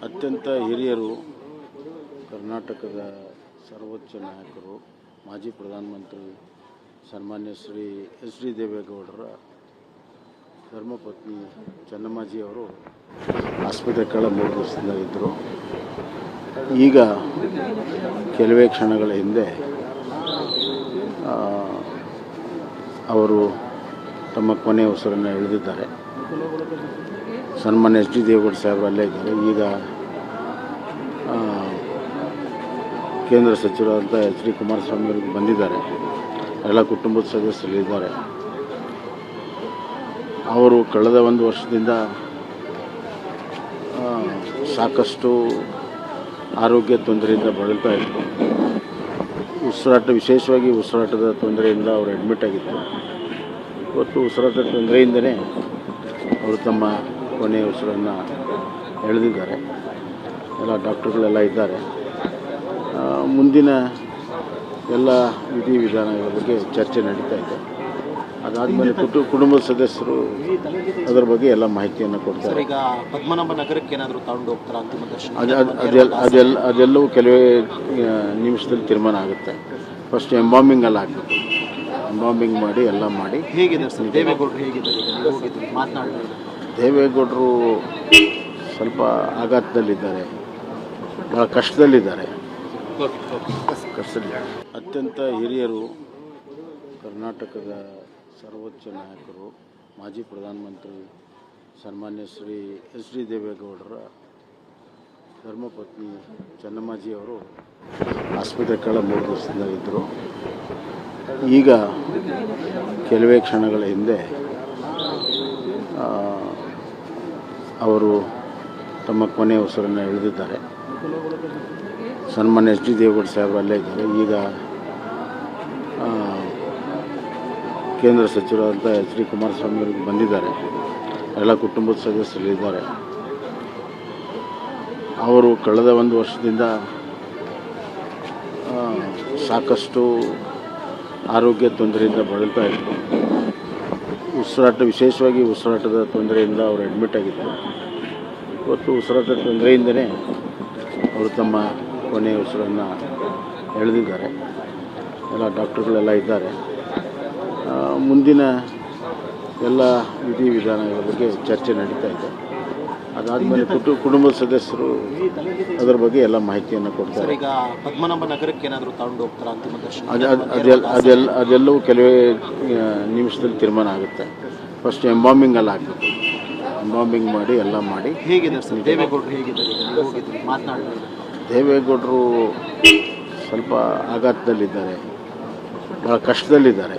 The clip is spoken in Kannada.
ಅತ್ಯಂತ ಹಿರಿಯರು, ಕರ್ನಾಟಕದ ಸರ್ವೋಚ್ಚ ನಾಯಕರು, ಮಾಜಿ ಪ್ರಧಾನಮಂತ್ರಿ ಸನ್ಮಾನ್ಯ ಶ್ರೀ ಎಚ್ ಡಿ ದೇವೇಗೌಡರ ಧರ್ಮಪತ್ನಿ ಚೆನ್ನಮ್ಮಾಜಿಯವರು ಆಸ್ಪತ್ರೆ ಕಳೆದ 3 ದಿವಸದಿಂದ ಇದ್ದರು. ಈಗ ಕೆಲವೇ ಕ್ಷಣಗಳ ಹಿಂದೆ ಅವರು ತಮ್ಮ ಕೊನೆಯ ಉಸಿರನ್ನು ಎಳೆದಿದ್ದಾರೆ. ಸನ್ಮಾನ್ಯ ಎಚ್ ಡಿ ದೇವೇಗೌಡ ಸಾಹೇಬರು ಅಲ್ಲೇ ಇದ್ದಾರೆ. ಈಗ ಕೇಂದ್ರ ಸಚಿವರಾದಂಥ ಎಚ್ ಡಿ ಕುಮಾರಸ್ವಾಮಿ ಅವರಿಗೆ ಬಂದಿದ್ದಾರೆ. ಎಲ್ಲ ಕುಟುಂಬದ ಸದಸ್ಯರಿದ್ದಾರೆ. ಅವರು ಕಳೆದ 1 ವರ್ಷದಿಂದ ಸಾಕಷ್ಟು ಆರೋಗ್ಯ ತೊಂದರೆಯಿಂದ ಬಳಲ್ತಾ ಇದ್ದರು. ವಿಶೇಷವಾಗಿ ಉಸಿರಾಟದ ತೊಂದರೆಯಿಂದ ಅವರು ಅಡ್ಮಿಟ್ ಆಗಿದ್ದರು. ಇವತ್ತು ಉಸಿರಾಟದ ತೊಂದರೆಯಿಂದಲೇ ಅವರು ತಮ್ಮ ಕೊನೆಯ ಉಸಿರನ್ನು ಎಳೆದಿದ್ದಾರೆ. ಎಲ್ಲ ಡಾಕ್ಟರ್ಗಳೆಲ್ಲ ಇದ್ದಾರೆ. ಮುಂದಿನ ಎಲ್ಲ ವಿಧಿವಿಧಾನಗಳ ಬಗ್ಗೆ ಚರ್ಚೆ ನಡೀತಾ ಇದೆ. ಅದಾದಮೇಲೆ ಕುಟುಂಬದ ಸದಸ್ಯರು ಅದರ ಬಗ್ಗೆ ಎಲ್ಲ ಮಾಹಿತಿಯನ್ನು ಕೊಡ್ತಾರೆ. ಈಗ ಪದ್ಮನಾಭ ನಗರಕ್ಕೆ ಏನಾದರೂ ತಗೊಂಡು ಹೋಗ್ತಾರೆ ಅಂತಿಮ ದರ್ಶನ? ಅದೆಲ್ಲವೂ ಕೆಲವೇ ನಿಮಿಷದಲ್ಲಿ ತೀರ್ಮಾನ ಆಗುತ್ತೆ. ಫಸ್ಟ್ ಎಂಬಾಂಬಿಂಗಲ್ಲಿ ಆಗಬೇಕು. ಎಂಬಾಂಬಿಂಗ್ ಮಾಡಿ ಎಲ್ಲ ಮಾಡಿ. ಹೇಗಿದೆ ಸರ್ ದೇವೇಗೌಡರು, ಹೇಗಿದ್ದಾರೆ? ಮಾತನಾಡಿದ್ರು. ದೇವೇಗೌಡರು ಸ್ವಲ್ಪ ಆಘಾತದಲ್ಲಿದ್ದಾರೆ, ಭಾಳ ಕಷ್ಟದಲ್ಲಿದ್ದಾರೆ. ಅತ್ಯಂತ ಹಿರಿಯರು, ಕರ್ನಾಟಕದ ಸರ್ವೋಚ್ಚ ನಾಯಕರು, ಮಾಜಿ ಪ್ರಧಾನಮಂತ್ರಿ ಸನ್ಮಾನ್ಯ ಶ್ರೀ ಎಚ್ ಡಿ ದೇವೇಗೌಡರ ಧರ್ಮಪತ್ನಿ ಚೆನ್ನಮ್ಮಾಜಿಯವರು ಆಸ್ಪತ್ರೆ ಕಳೆದ 3 ದಿವಸದಿಂದ ಇದ್ದರು. ಈಗ ಕೆಲವೇ ಕ್ಷಣಗಳ ಹಿಂದೆ ಅವರು ತಮ್ಮ ಕೊನೆಯ ಉಸಿರನ್ನು ಎಳೆದಿದ್ದಾರೆ. ಸನ್ಮಾನ್ಯ ಎಚ್ ಡಿ ದೇವೇಗೌಡ ಸಾಹೇಬರು ಅಲ್ಲೇ ಇದ್ದಾರೆ. ಈಗ ಕೇಂದ್ರ ಸಚಿವರಾದಂಥ ಎಚ್ ಡಿ ಕುಮಾರಸ್ವಾಮಿ ಅವರಿಗೆ ಬಂದಿದ್ದಾರೆ. ಎಲ್ಲ ಕುಟುಂಬದ ಸದಸ್ಯರಿದ್ದಾರೆ. ಅವರು ಕಳೆದ 1 ವರ್ಷದಿಂದ ಸಾಕಷ್ಟು ಆರೋಗ್ಯ ತೊಂದರೆಯಿಂದ ಬಳಲ್ತಾ ಇದ್ದರು. ವಿಶೇಷವಾಗಿ ಉಸಿರಾಟದ ತೊಂದರೆಯಿಂದ ಅವರು ಅಡ್ಮಿಟ್ ಆಗಿದ್ದರು. ಇವತ್ತು ಉಸಿರಾಟದ ತೊಂದರೆಯಿಂದಲೇ ಅವರು ತಮ್ಮ ಕೊನೆಯ ಉಸಿರನ್ನು ಎಳೆದಿದ್ದಾರೆ. ಎಲ್ಲ ಡಾಕ್ಟರ್ಗಳೆಲ್ಲ ಇದ್ದಾರೆ. ಮುಂದಿನ ಎಲ್ಲ ವಿಧಿವಿಧಾನಗಳ ಬಗ್ಗೆ ಚರ್ಚೆ ನಡೀತಾ ಇದೆ. ಅದಾದಮೇಲೆ ಕುಟುಂಬದ ಸದಸ್ಯರು ಅದರ ಬಗ್ಗೆ ಎಲ್ಲ ಮಾಹಿತಿಯನ್ನು ಕೊಡ್ತಾರೆ. ಈಗ ಪದ್ಮನಾಭ ನಗರಕ್ಕೆ ಏನಾದರೂ ತಗೊಂಡು ಹೋಗ್ತಾರೆ ಅಂತಿಮ ದರ್ಶನ? ಅದೆಲ್ಲವೂ ಕೆಲವೇ ನಿಮಿಷದಲ್ಲಿ ತೀರ್ಮಾನ ಆಗುತ್ತೆ. ಫಸ್ಟ್ ಎಂಬಾಂಬಿಂಗಲ್ಲಿ ಆಗಬೇಕು. ಎಂಬಾಂಬಿಂಗ್ ಮಾಡಿ ಎಲ್ಲ ಮಾಡಿ. ಹೇಗಿದೆ ಸರ್ ದೇವೇಗೌಡರು, ಹೇಗಿದ್ದಾರೆ? ಮಾತನಾಡಿದ್ರು. ದೇವೇಗೌಡರು ಸ್ವಲ್ಪ ಆಘಾತದಲ್ಲಿದ್ದಾರೆ, ಭಾಳ ಕಷ್ಟದಲ್ಲಿದ್ದಾರೆ.